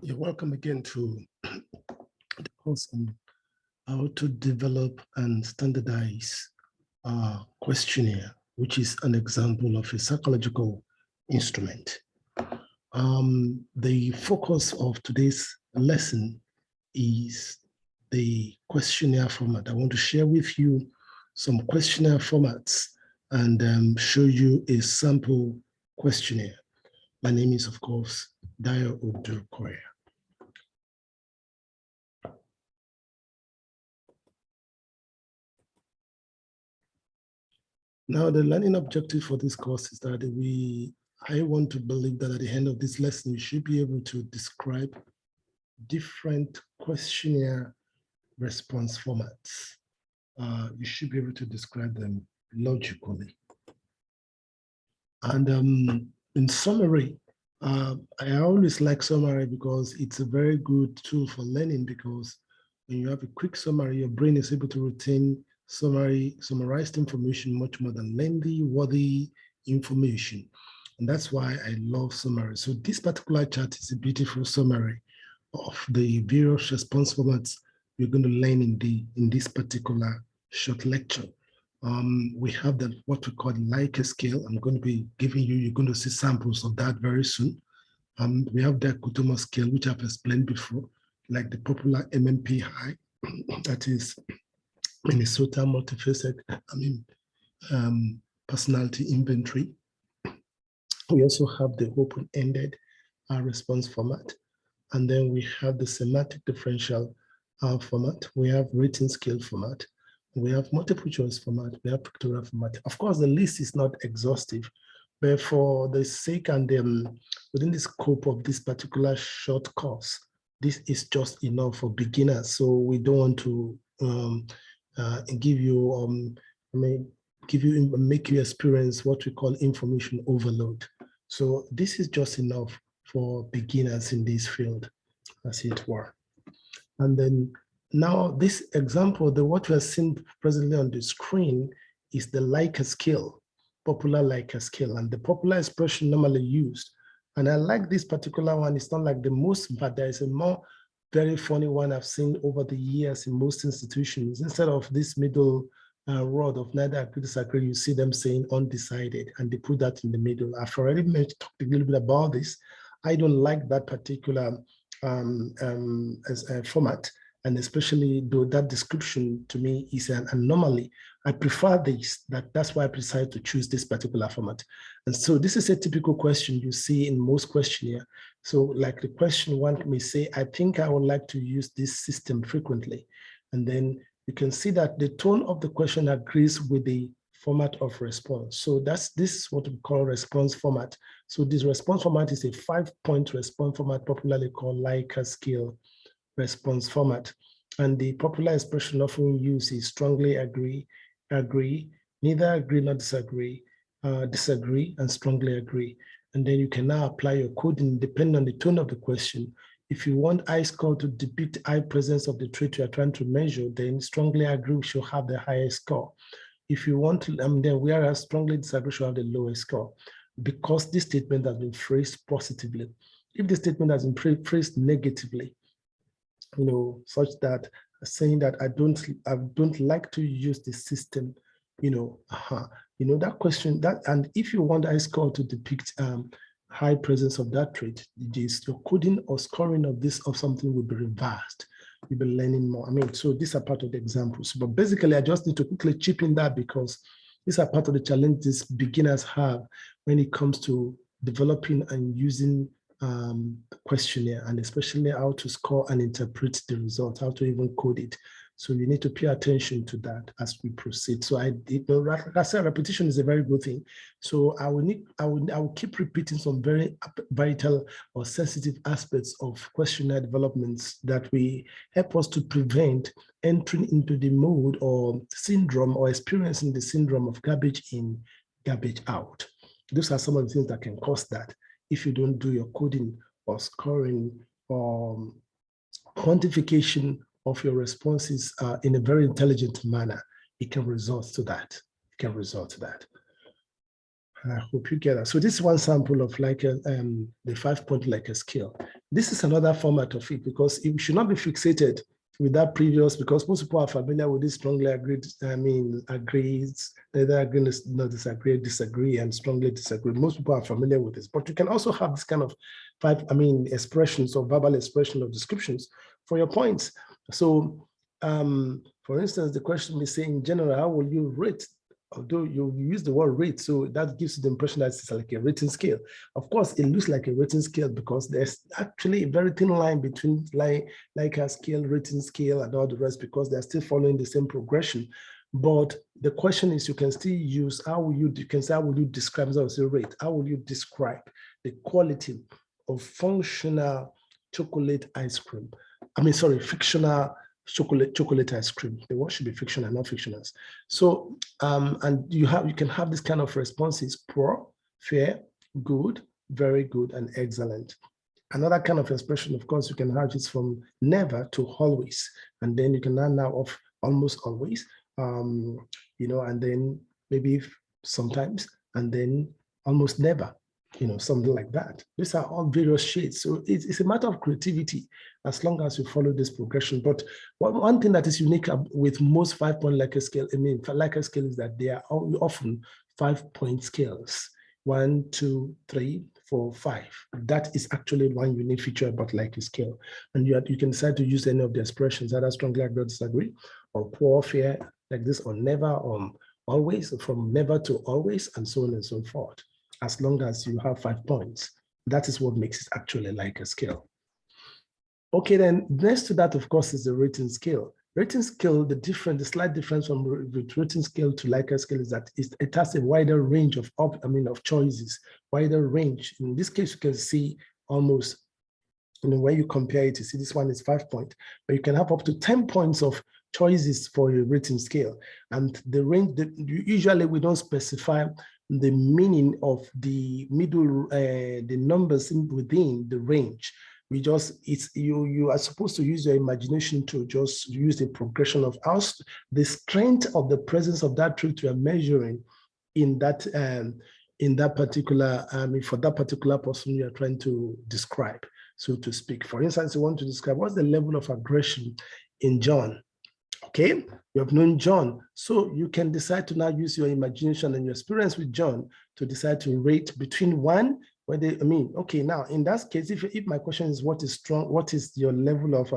You're welcome again to the course on how to develop and standardize a questionnaire, which is an example of a psychological instrument. The focus of today's lesson is the questionnaire format. I want to share with you some questionnaire formats and show you a sample questionnaire. My name is, of course, Dayo Odukoya. Now, the learning objective for this course is that I want to believe that at the end of this lesson, you should be able to describe different questionnaire response formats. You should be able to describe them logically. And in summary, I always like summary because it's a very good tool for learning, because when you have a quick summary, your brain is able to retain summarized information much more than lengthy, worthy information. And that's why I love summary. So this particular chart is a beautiful summary of the various response formats we're going to learn in this particular short lecture. We have what we call Likert scale. I'm going to be giving you're going to see samples of that very soon. We have the dichotomous scale, which I've explained before, like the popular MMPI, that is Minnesota multifaceted, personality inventory. We also have the open-ended response format. And then we have the semantic differential format. We have rating scale format. We have multiple choice format. We have pictorial format. Of course, the list is not exhaustive, but for the sake and within the scope of this particular short course, this is just enough for beginners. So we don't want to give you, make you experience what we call information overload. So this is just enough for beginners in this field, as it were. And then now this example, what we are seeing presently on the screen is the Likert scale, popular Likert scale, and the popular expression normally used. And I like this particular one. It's not like the most, but there is a more very funny one I've seen over the years in most institutions. Instead of this middle word of neither agree, disagree, you see them saying undecided, and they put that in the middle. I've already talked a little bit about this. I don't like that particular format, and especially though that description to me is an anomaly. I prefer this. That's why I decided to choose this particular format. And so this is a typical question you see in most questionnaire. So like the question one may say, I think I would like to use this system frequently. And then you can see that the tone of the question agrees with the format of response. So this is what we call response format. So this response format is a 5-point response format, popularly called Likert scale response format. And the popular expression often used is strongly agree, neither agree nor disagree, disagree, and strongly agree. And then you can now apply your coding depending on the tone of the question. If you want I-score to depict high presence of the trait you are trying to measure, then strongly agree should have the highest score. If you want to, then whereas strongly disagree should have the lowest score, because this statement has been phrased positively. If the statement has been phrased negatively, such that saying that I don't like to use the system, that question, and if you want I-score to depict high presence of that trait, your coding or scoring of something will be reversed. You'll be learning more. So these are part of the examples. But basically, I just need to quickly chip in that, because these are part of the challenges beginners have when it comes to developing and using questionnaire, and especially how to score and interpret the results, how to even code it. So you need to pay attention to that as we proceed. So like I said, repetition is a very good thing. So I will keep repeating some very vital or sensitive aspects of questionnaire developments that will help us to prevent entering into the mode or syndrome, or experiencing the syndrome of garbage in, garbage out. Those are some of the things that can cause that if you don't do your coding or scoring or quantification of your responses in a very intelligent manner. It can result to that. I hope you get that. So this is one sample of the 5-point Likert scale. this is another format of it, because it should not be fixated with that previous, because most people are familiar with this strongly agreed, agrees, either agree, no, disagree, and strongly disagree. Most people are familiar with this, but you can also have this kind of expressions or verbal expression of descriptions for your points. So, for instance, the question may say, in general, how will you rate? Although you use the word rate, so that gives you the impression that it's like a rating scale. Of course, it looks like a rating scale because there's actually a very thin line between like a scale, rating scale, and all the rest, because they're still following the same progression. But the question is, you can still use, how will you describe, rate? How will you describe the quality of functional chocolate ice cream? Fictional chocolate ice cream. The word should be fictional, not fictionals. So, and you can have this kind of responses: poor, fair, good, very good, and excellent. Another kind of expression, of course, you can have is from never to always, and then you can add now of almost always, and then maybe sometimes, and then almost never. Something like that. These are all various shades. So it's a matter of creativity as long as you follow this progression. But one thing that is unique with most 5-point Likert scale, Likert scale, is that they are often 5-point scales. 1, 2, 3, 4, 5. That is actually one unique feature about Likert scale. And you can decide to use any of the expressions, either strongly agree or disagree, or poor, fair, like this, or never, or always, from never to always, and so on and so forth. As long as you have 5 points, that is what makes it actually Likert scale. Okay, then next to that, of course, is the rating scale. Rating scale, the slight difference from rating scale to Likert scale is that it has a wider range of choices, wider range. In this case, you can see almost, when you compare it, you see this one is 5 points, but you can have up to 10 points of choices for your rating scale. And the range, usually we don't specify the meaning of the middle, the numbers within the range. We just, you are supposed to use your imagination to just use the progression of the strength of the presence of that truth you are measuring in that particular, for that particular person you are trying to describe, so to speak. For instance, you want to describe what's the level of aggression in John. Okay, you have known John, so you can decide to now use your imagination and your experience with John to decide to rate between 1, okay, now in that case, if my question is what is your level of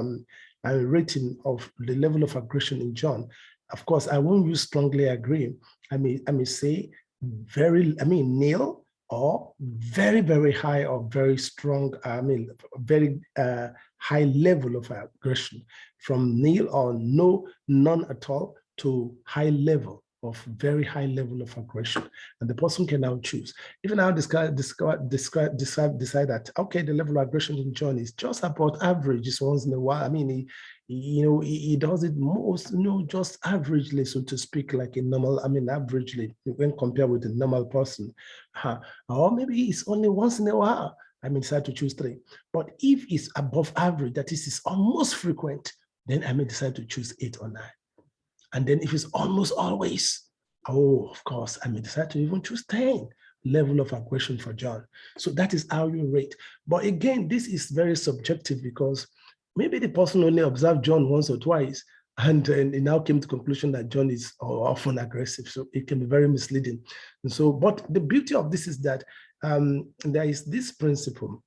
rating of the level of aggression in John, of course, I won't use strongly agree. I may say nil, or very, very high, or very strong, very high level of aggression, from nil or none at all to high level of very high level of aggression. And the person can now choose. If you now decide that, okay, the level of aggression in John is just about average, just once in a while. He does it most, just averagely, so to speak, like a normal, averagely, when compared with a normal person. Or maybe it's only once in a while. Decide to choose 3. But if it's above average, that is, it's almost frequent, then I may decide to choose 8 or 9. And then if it's almost always, of course, I may decide to even choose 10, level of aggression for John. So that is how you rate. But again, this is very subjective, because maybe the person only observed John once or twice, and it now came to the conclusion that John is often aggressive. So it can be very misleading. And so, but the beauty of this is that there is this principle.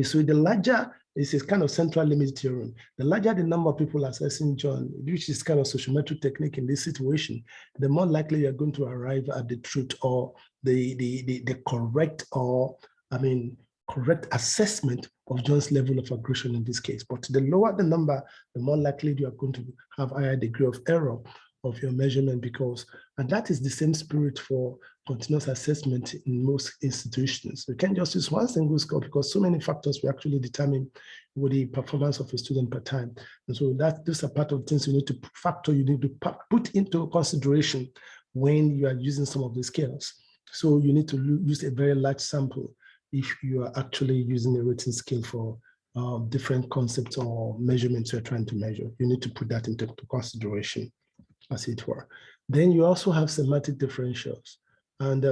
So the larger, this is kind of central limit theorem. The larger the number of people assessing John, which is kind of sociometric technique in this situation, the more likely you're going to arrive at the truth, or the correct, or correct assessment of John's level of aggression in this case. But the lower the number, the more likely you are going to have a higher degree of error of your measurement, and that is the same spirit for continuous assessment in most institutions. We can't just use one single score, because so many factors will actually determine what the performance of a student per time. And so those are part of things you need to factor, you need to put into consideration when you are using some of the scales. So you need to use a very large sample if you are actually using a rating scale for different concepts or measurements you're trying to measure. You need to put that into consideration, as it were. Then you also have semantic differentials. And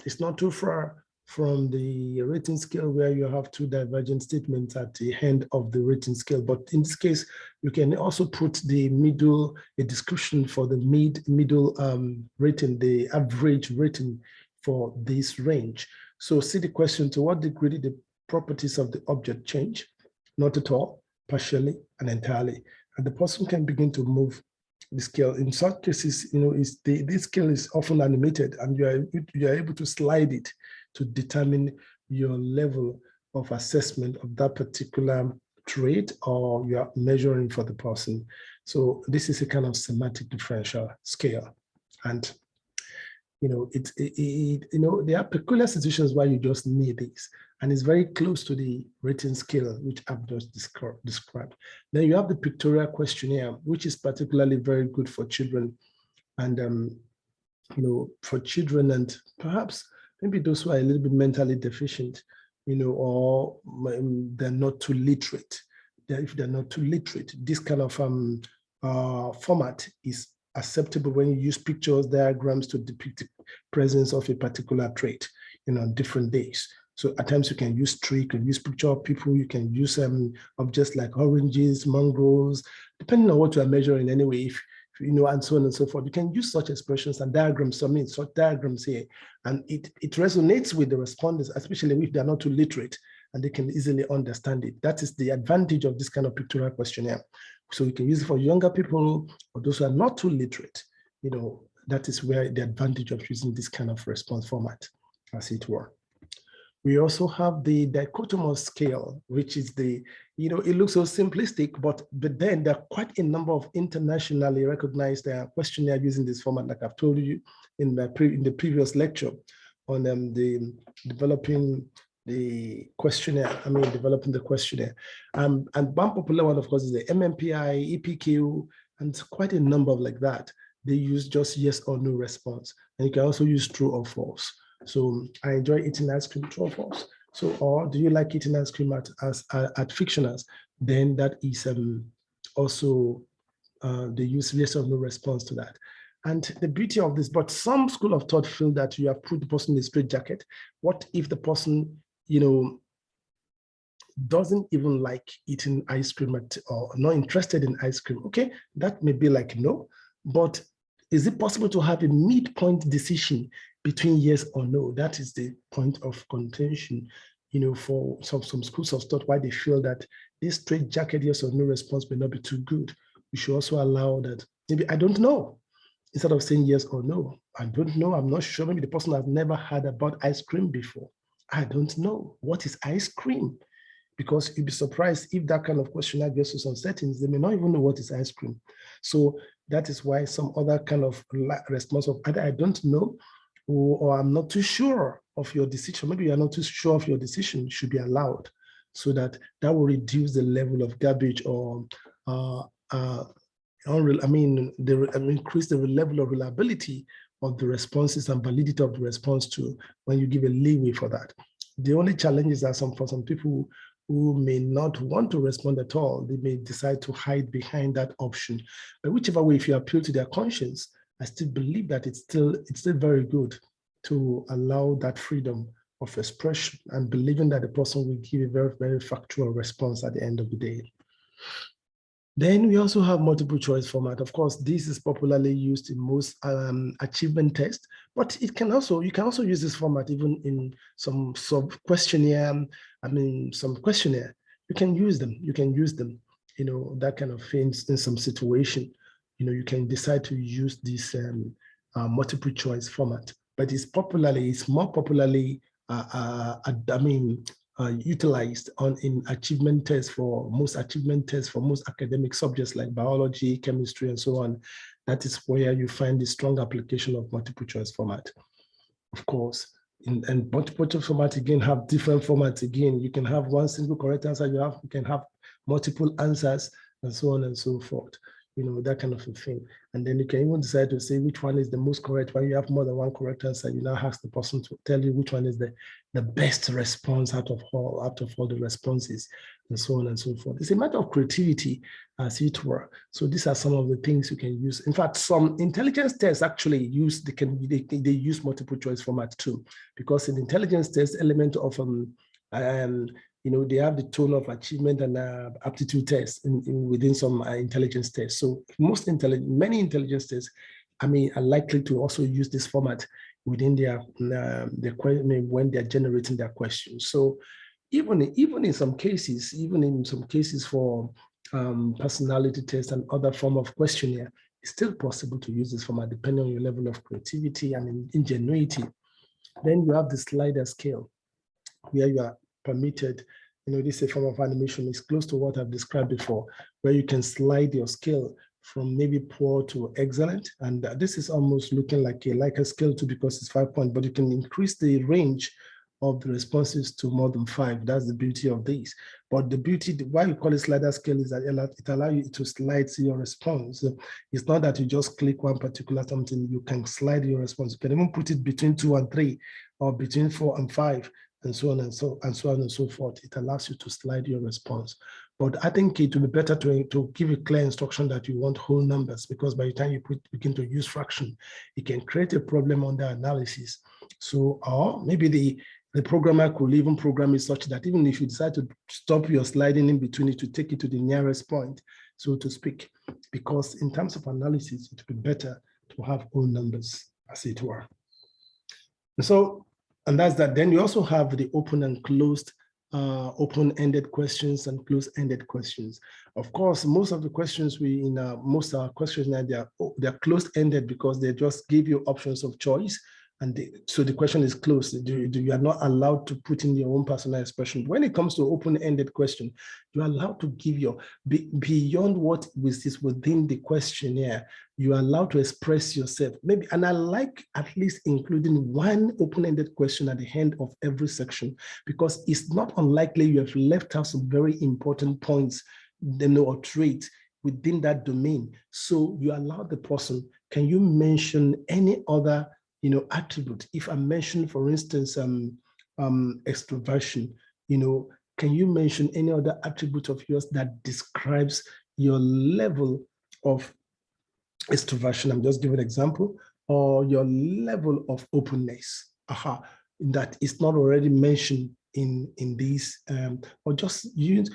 it's not too far from the rating scale where you have two divergent statements at the end of the rating scale. But in this case, you can also put the middle, a description for the middle rating, the average rating for this range. So see the question: to what degree did the properties of the object change? Not at all, partially, and entirely. And the person can begin to move the scale. In such cases, this scale is often animated, and you are able to slide it to determine your level of assessment of that particular trait or you are measuring for the person. So this is a kind of semantic differential scale. And there are peculiar situations where you just need this, and it's very close to the rating scale, which I've just described. Then you have the pictorial questionnaire, which is particularly very good for children, and for children and perhaps maybe those who are a little bit mentally deficient, or they're not too literate. If they're not too literate, this kind of format is acceptable when you use pictures, diagrams to depict the presence of a particular trait, on different days. So at times you can use tree, you can use picture of people, you can use objects like oranges, mangoes, depending on what you are measuring anyway, if and so on and so forth. You can use such expressions and diagrams, such diagrams here, and it resonates with the respondents, especially if they're not too literate and they can easily understand it. That is the advantage of this kind of pictorial questionnaire. So you can use it for younger people or those who are not too literate. That is where the advantage of using this kind of response format, as it were. We also have the dichotomous scale, which is it looks so simplistic, but then there are quite a number of internationally recognized questionnaires using this format, like I've told you in the previous lecture on developing the questionnaire. Developing the questionnaire. And one popular one, of course, is the MMPI, EPQ, and quite a number of like that. They use just yes or no response. And you can also use true or false. So I enjoy eating ice cream, true or false. So, or do you like eating ice cream at fictionals? Then that is also they use yes or no response to that. And the beauty of this, but some school of thought feel that you have put the person in a straitjacket. What if the person, doesn't even like eating ice cream or not interested in ice cream? Okay, that may be like no, but is it possible to have a midpoint decision between yes or no? That is the point of contention, for some schools of thought, why they feel that this straitjacket yes or no response may not be too good. We should also allow that maybe I don't know, instead of saying yes or no. I don't know, I'm not sure. Maybe the person has never heard about ice cream before. I don't know. What is ice cream? Because you'd be surprised if that kind of questionnaire gets to some settings, they may not even know what is ice cream. So that is why some other kind of response of either I don't know or I'm not too sure of your decision. Maybe you're not too sure of your decision should be allowed, so that will reduce the level of garbage or increase the level of reliability of the responses and validity of the response to when you give a leeway for that. The only challenges are for some people who may not want to respond at all. They may decide to hide behind that option. But whichever way, if you appeal to their conscience, I still believe that it's still very good to allow that freedom of expression and believing that the person will give a very, very factual response at the end of the day. Then we also have multiple choice format. Of course, this is popularly used in most achievement tests, but you can also use this format even in some questionnaire. Some questionnaire. You can use them. That kind of things in some situation. You can decide to use this multiple choice format, but it's more popularly utilized in achievement tests for most academic subjects like biology, chemistry, and so on. That is where you find the strong application of multiple choice format. Of course, and multiple choice format again have different formats. Again, you can have one single correct answer. You can have multiple answers, and so on and so forth. That kind of a thing. And then you can even decide to say which one is the most correct. When you have more than one correct answer, you now ask the person to tell you which one is the best response out of all the responses. and so on and so forth. It's a matter of creativity, as it were. So these are some of the things you can use. In fact, some intelligence tests actually use, they use multiple choice format too, because in intelligence test, element of they have the tone of achievement and aptitude tests within some intelligence tests. So many intelligence tests, are likely to also use this format within their when they're generating their questions. So even in some cases for personality tests and other form of questionnaire, it's still possible to use this format depending on your level of creativity and ingenuity. Then you have the slider scale, where you are permitted, this is a form of animation. It's close to what I've described before, where you can slide your scale from maybe poor to excellent. And this is almost looking like a scale too, because it's 5 points, but you can increase the range of the responses to more than 5. That's the beauty of these. But the beauty, why you call it slider scale, is that it allows you to slide your response. So it's not that you just click one particular something, you can slide your response. You can even put it between 2 and 3, or between 4 and 5, and so on and so forth. It allows you to slide your response. But I think it will be better to give a clear instruction that you want whole numbers, because by the time you begin to use fraction, it can create a problem under analysis. So, or maybe the programmer could even program it such that even if you decide to stop your sliding in between it, to take it to the nearest point, so to speak, because in terms of analysis, it would be better to have whole numbers, as it were. And that's that. Then you also have the open and closed, open-ended questions and closed-ended questions. Of course, most of the questions most of our questions now, they're closed-ended because they just give you options of choice. And so the question is closed. You are not allowed to put in your own personal expression. When it comes to open-ended question, you are allowed to give beyond what is within the questionnaire. You are allowed to express yourself. Maybe, and I like at least including one open-ended question at the end of every section, because it's not unlikely you have left out some very important points, or traits within that domain. So you allow the person, can you mention any other attribute? If I mention, for instance, extroversion, can you mention any other attribute of yours that describes your level of extroversion? I'm just giving an example. Or your level of openness, that is not already mentioned in these, or just use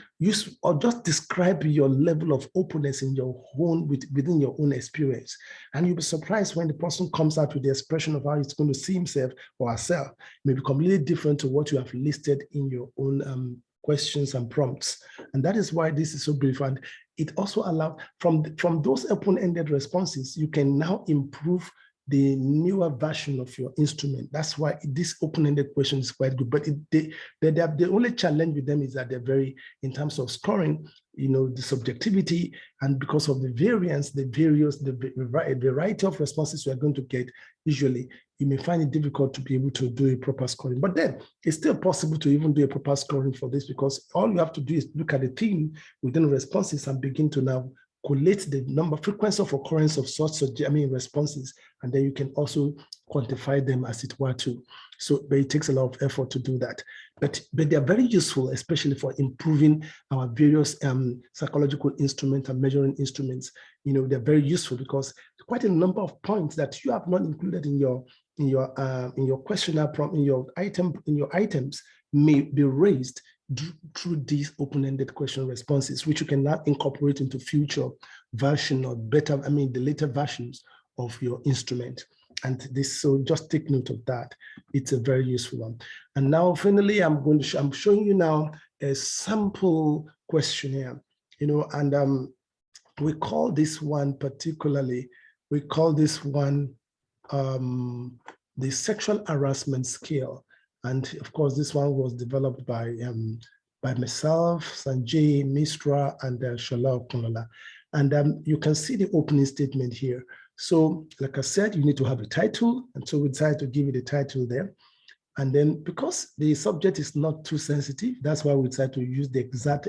or just describe your level of openness in your own within your own experience. And you'll be surprised when the person comes out with the expression of how he's going to see himself or herself. It may be completely different to what you have listed in your own questions and prompts. And that is why this is so beautiful. And it also allows, from those open-ended responses, you can now improve the newer version of your instrument. That's why this open-ended question is quite good. But the only challenge with them is that they're very, in terms of scoring, the subjectivity, and because of the variance, the variety of responses you are going to get, usually you may find it difficult to be able to do a proper scoring. But then it's still possible to even do a proper scoring for this, because all you have to do is look at the theme within responses and begin to now collate the frequency of occurrence of such responses, and then you can also quantify them, as it were, too. So, but it takes a lot of effort to do that. But they are very useful, especially for improving our various psychological instruments and measuring instruments. They're very useful because quite a number of points that you have not included in your questionnaire prompt, in your items may be raised through these open-ended question responses, which you can now incorporate into future version or better, the later versions of your instrument. And this, so just take note of that. It's a very useful one. And now, finally, I'm showing you now a sample questionnaire, and we call this one particularly, the sexual harassment scale. And of course, this one was developed by myself, Sanjay Misra, and Shola Okunola. And you can see the opening statement here. So, like I said, you need to have a title. And so we decided to give it a title there. And then, because the subject is not too sensitive, that's why we decided to use the exact.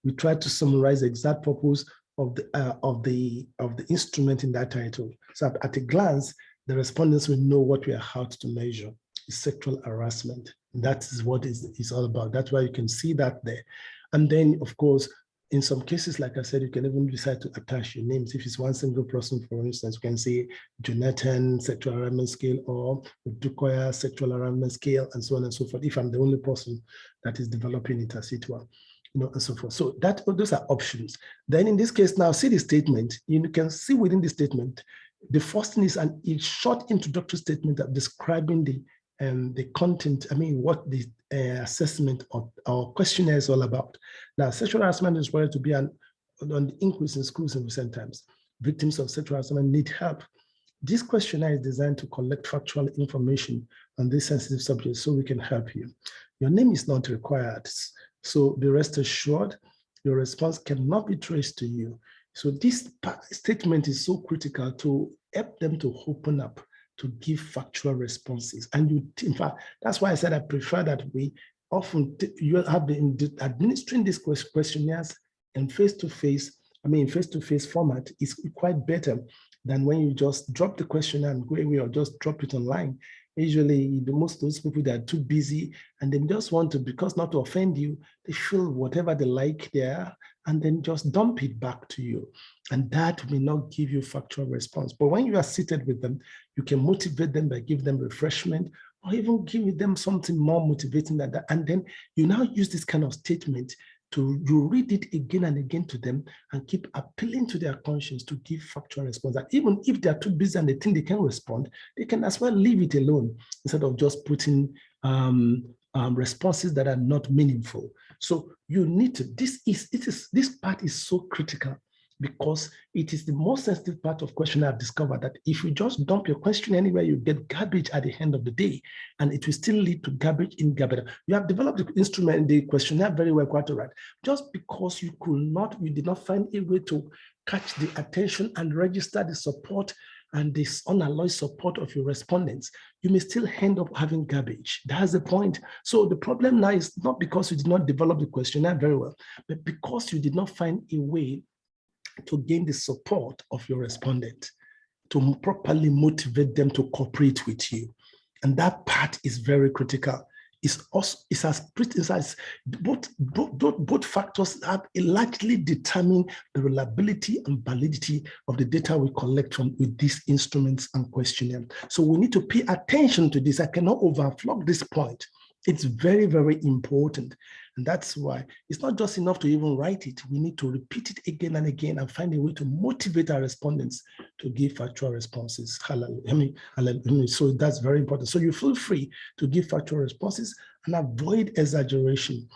We tried to summarize the exact purpose of the instrument in that title. So at a glance, the respondents will know what we are out to measure: sexual harassment. That is what it's all about. That's why you can see that there. And then, of course, in some cases, like I said, you can even decide to attach your names. If it's one single person, for instance, you can say Jonathan sexual harassment scale or Dukoya sexual harassment scale, and so on and so forth. If I'm the only person that is developing it as it were, and so forth. So those are options. Then in this case, now see the statement. You can see within the statement, the first thing is a short introductory statement of describing the content, what the assessment or questionnaire is all about. Now, sexual harassment is reported to be on the increase in schools in recent times. Victims of sexual harassment need help. This questionnaire is designed to collect factual information on this sensitive subject so we can help you. Your name is not required, so be rest assured your response cannot be traced to you. So this statement is so critical to help them to open up, to give factual responses. And in fact, that's why I said I prefer that we often, you have been administering these questionnaires in face-to-face format is quite better than when you just drop the questionnaire and go away or just drop it online. Usually, most of those people that are too busy and they just want to, because not to offend you, they feel whatever they like there and then just dump it back to you. And that may not give you factual response. But when you are seated with them, you can motivate them by giving them refreshment or even give them something more motivating than that. And then you now use this kind of statement you read it again and again to them and keep appealing to their conscience to give factual response. And even if they're too busy and they think they can respond, they can as well leave it alone instead of just putting responses that are not meaningful. So you need to, this part is so critical because it is the most sensitive part of questionnaire. I've discovered that if you just dump your question anywhere, you get garbage at the end of the day, and it will still lead to garbage in garbage. You have developed the instrument, the questionnaire very well, quite all right. Just because you did not find a way to catch the attention and register the support and this unalloyed support of your respondents, you may still end up having garbage. That's the point. So the problem now is not because you did not develop the questionnaire very well, but because you did not find a way to gain the support of your respondent, to properly motivate them to cooperate with you. And that part is very critical. Both factors have largely determine the reliability and validity of the data we collect with these instruments and questionnaire. So we need to pay attention to this. I cannot overflow this point. It's very, very important. And that's why it's not just enough to even write it. We need to repeat it again and again and find a way to motivate our respondents to give factual responses. So that's very important. So you feel free to give factual responses and avoid exaggeration.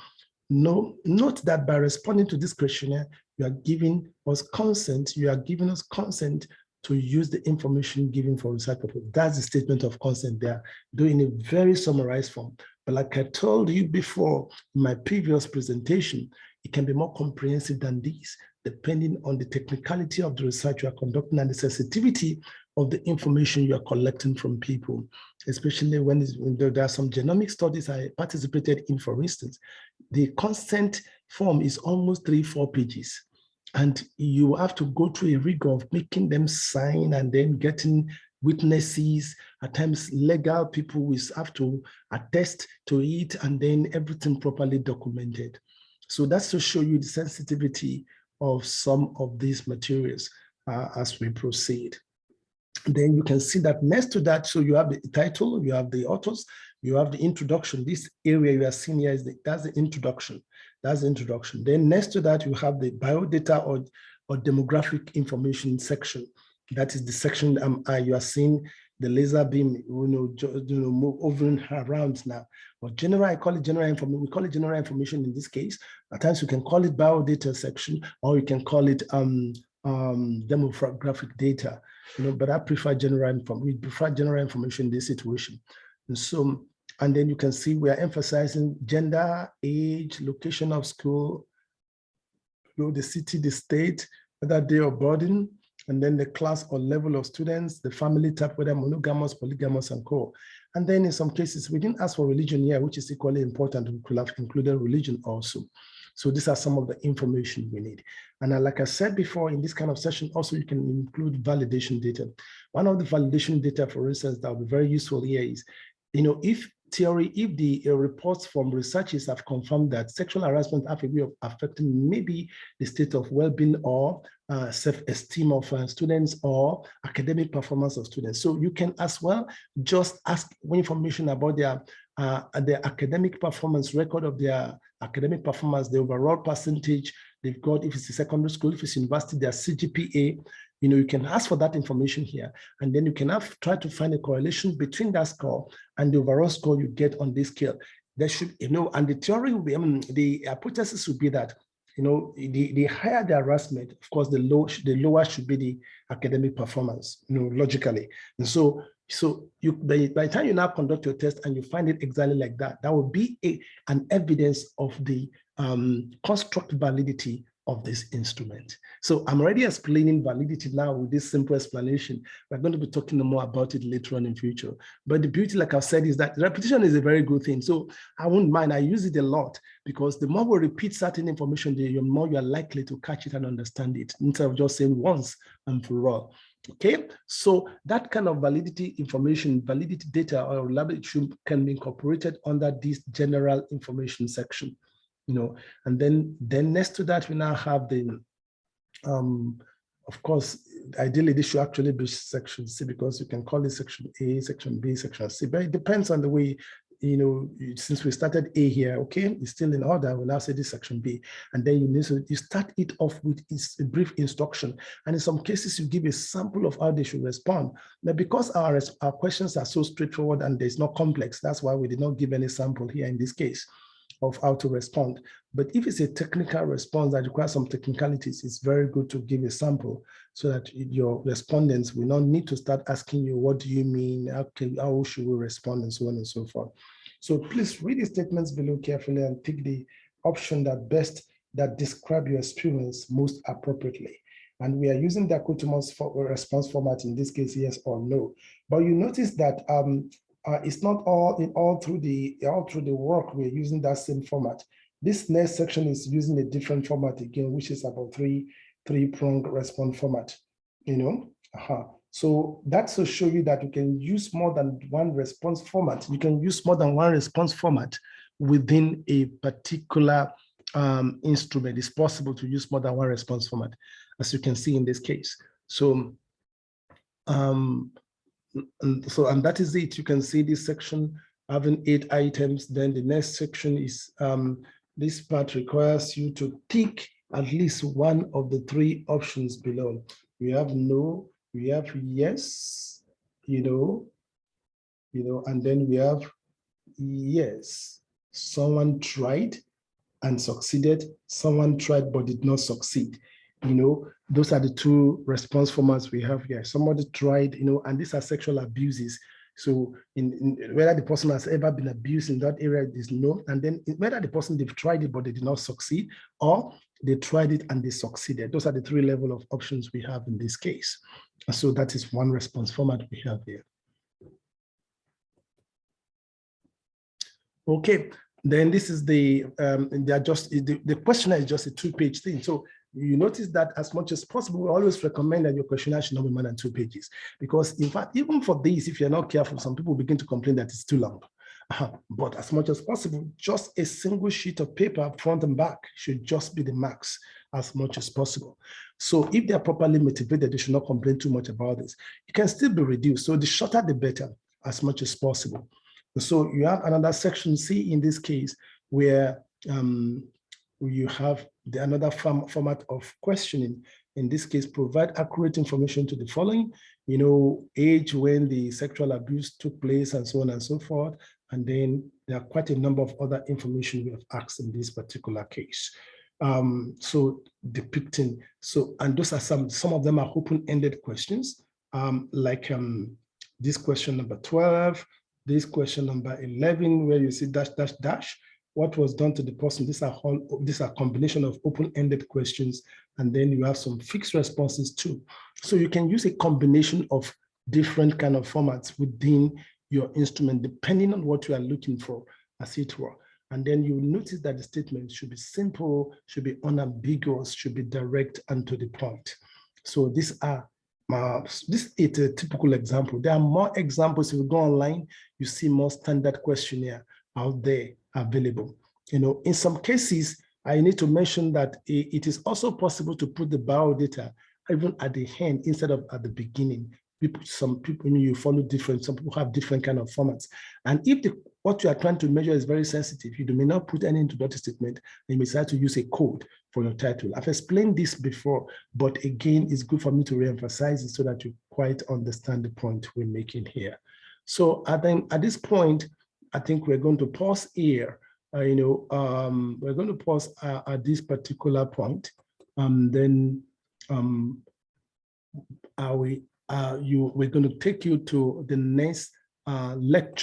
Note that by responding to this questionnaire, you are giving us consent. You are giving us consent to use the information given for research purposes. That's the statement of consent there, doing a very summarized form. But like I told you before in my previous presentation, it can be more comprehensive than this, depending on the technicality of the research you are conducting and the sensitivity of the information you are collecting from people, especially when there are some genomic studies I participated in, for instance. The consent form is almost 3-4 pages. And you have to go through a rigor of making them sign and then getting witnesses, at times legal people will have to attest to it and then everything properly documented. So that's to show you the sensitivity of some of these materials as we proceed. Then you can see that next to that, so you have the title, you have the authors, you have the introduction. This area you are seeing here that's the introduction. That's the introduction. Then next to that, you have the biodata or demographic information section. That is the section you are seeing the laser beam, moving around now. But general, I call it general information. We call it general information in this case. At times you can call it biodata section, or you can call it demographic data. But I prefer general information. We prefer general information in this situation. And then you can see we are emphasizing gender, age, location of school, the city, the state, whether they are boarding, and then the class or level of students, the family type, whether monogamous, polygamous, and co. And then in some cases, we didn't ask for religion here, which is equally important. We could have included religion also. So these are some of the information we need. And like I said before, in this kind of session, also you can include validation data. One of the validation data, for instance, that will be very useful here is, if theory, if the reports from researchers have confirmed that sexual harassment have a way of affecting maybe the state of well-being or self-esteem of students or academic performance of students. So you can as well just ask information about their academic performance, record of their academic performance, the overall percentage they've got, if it's a secondary school, if it's university, their CGPA. You can ask for that information here, and then you can try to find a correlation between that score and the overall score you get on this scale. There should, and the theory will be, the hypothesis would be that, the higher the harassment, of course, the lower should be the academic performance, logically. And so you, by the time you now conduct your test and you find it exactly like that, that will be an evidence of the construct validity of this instrument. So I'm already explaining validity now with this simple explanation. We're going to be talking more about it later on in future. But the beauty, like I've said, is that repetition is a very good thing. So I won't mind. I use it a lot because the more we repeat certain information, the more you are likely to catch it and understand it instead of just saying once and for all. Okay, so that kind of validity information, validity data or reliability can be incorporated under this general information section. And then next to that, we now have the, of course, ideally this should actually be section C, because you can call it section A, section B, section C, but it depends on the way, since we started A here, okay, it's still in order, we'll now say this section B, and then you start it off with a brief instruction, and in some cases you give a sample of how they should respond. Now, because our questions are so straightforward and there's no complex, that's why we did not give any sample here in this case of how to respond. But if it's a technical response that requires some technicalities, it's very good to give a sample so that your respondents will not need to start asking you, what do you mean? How should we respond? And so on and so forth. So please read the statements below carefully and pick the option that describe your experience most appropriately. And we are using the dichotomous response format in this case, yes or no. But you notice that it's not all through the work we're using that same format. This next section is using a different format again, which is about three-pronged response format. So that's to show you that you can use more than one response format. You can use more than one response format within a particular instrument. It's possible to use more than one response format, as you can see in this case. So and that is it. You can see this section having 8 items. Then the next section is this part requires you to tick at least one of the 3 options below. We have no, we have yes, and then we have yes. Someone tried and succeeded. Someone tried but did not succeed. Those are the 2 response formats we have here. Somebody tried, and these are sexual abuses. So in whether the person has ever been abused in that area is no. And then whether the person, they've tried it, but they did not succeed, or they tried it and they succeeded. Those are the 3 levels of options we have in this case. And so that is one response format we have here. Okay. Then this is the questionnaire is just a 2-page thing. So you notice that as much as possible, we always recommend that your questionnaire should not be more than 2 pages. Because in fact, even for these, if you're not careful, some people begin to complain that it's too long. But as much as possible, just a single sheet of paper, front and back, should just be the max as much as possible. So if they're properly motivated, they should not complain too much about this. It can still be reduced. So the shorter, the better, as much as possible. So you have another section C in this case, where you have another format of questioning. In this case, provide accurate information to the following, age when the sexual abuse took place and so on and so forth. And then there are quite a number of other information we have asked in this particular case. So depicting, and those are some of them are open-ended questions, like this question number 12, this question number 11, where you see dash, dash, dash. What was done to the person? These are combination of open-ended questions, and then you have some fixed responses too. So you can use a combination of different kind of formats within your instrument, depending on what you are looking for, as it were. And then you will notice that the statement should be simple, should be unambiguous, should be direct and to the point. So these are This is a typical example. There are more examples. If you go online, you see more standard questionnaire out there available. In some cases, I need to mention that it is also possible to put the bio data even at the end instead of at the beginning. Some people, you follow different, some people have different kind of formats. And if what you are trying to measure is very sensitive, you may not put any introductory statement, and you may decide to use a code for your title. I've explained this before, but again, it's good for me to reemphasize it so that you quite understand the point we're making here. So at this point, I think we're going to pause here. We're going to pause at this particular point. Then we're going to take you to the next lecture.